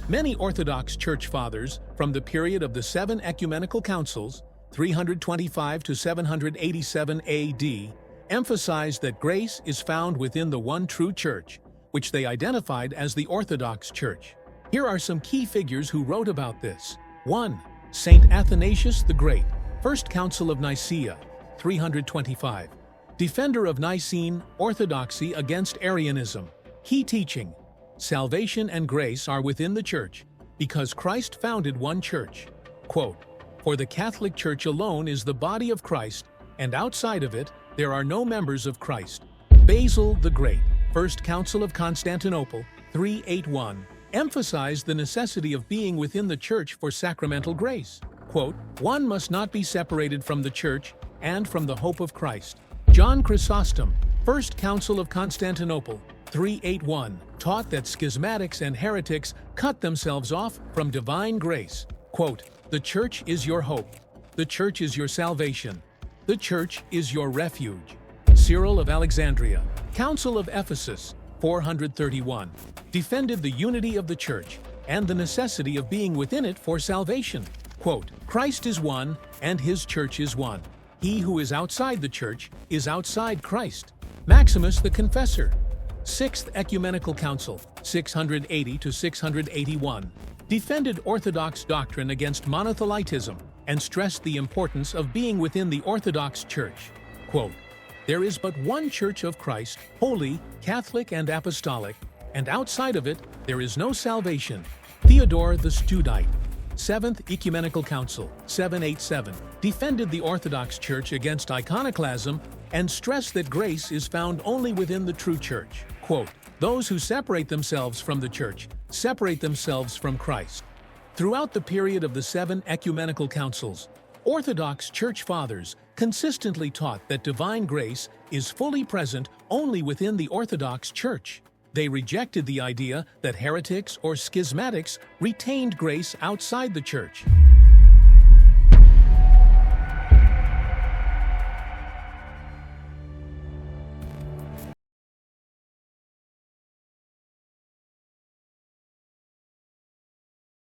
Many Orthodox Church Fathers, from the period of the 7 ecumenical councils, 325 to 787 AD, emphasized that grace is found within the one true Church, which they identified as the Orthodox Church. Here are some key figures who wrote about this. 1. Saint Athanasius the Great, First Council of Nicaea, 325. Defender of Nicene Orthodoxy against Arianism. Key teaching: salvation and grace are within the Church, because Christ founded one Church. Quote, "For the Catholic Church alone is the body of Christ, and outside of it there are no members of Christ." Basil the Great, First Council of Constantinople, 381, emphasized the necessity of being within the Church for sacramental grace. Quote, "One must not be separated from the Church and from the hope of Christ." John Chrysostom, First Council of Constantinople, 381, taught that schismatics and heretics cut themselves off from divine grace. Quote, "The Church is your hope. The Church is your salvation. The Church is your refuge." Cyril of Alexandria, Council of Ephesus, 431, defended the unity of the Church and the necessity of being within it for salvation. Quote, "Christ is one, and his Church is one. He who is outside the Church is outside Christ." Maximus the Confessor, Sixth Ecumenical Council, 680 to 681, defended Orthodox doctrine against monothelitism and stressed the importance of being within the Orthodox Church. Quote, "There is but one Church of Christ, holy, Catholic, and apostolic, and outside of it there is no salvation." Theodore the Studite, Seventh Ecumenical Council, 787, defended the Orthodox Church against iconoclasm and stressed that grace is found only within the true Church. Quote, "Those who separate themselves from the Church separate themselves from Christ." Throughout the period of the 7 ecumenical councils, Orthodox Church Fathers consistently taught that divine grace is fully present only within the Orthodox Church. They rejected the idea that heretics or schismatics retained grace outside the Church.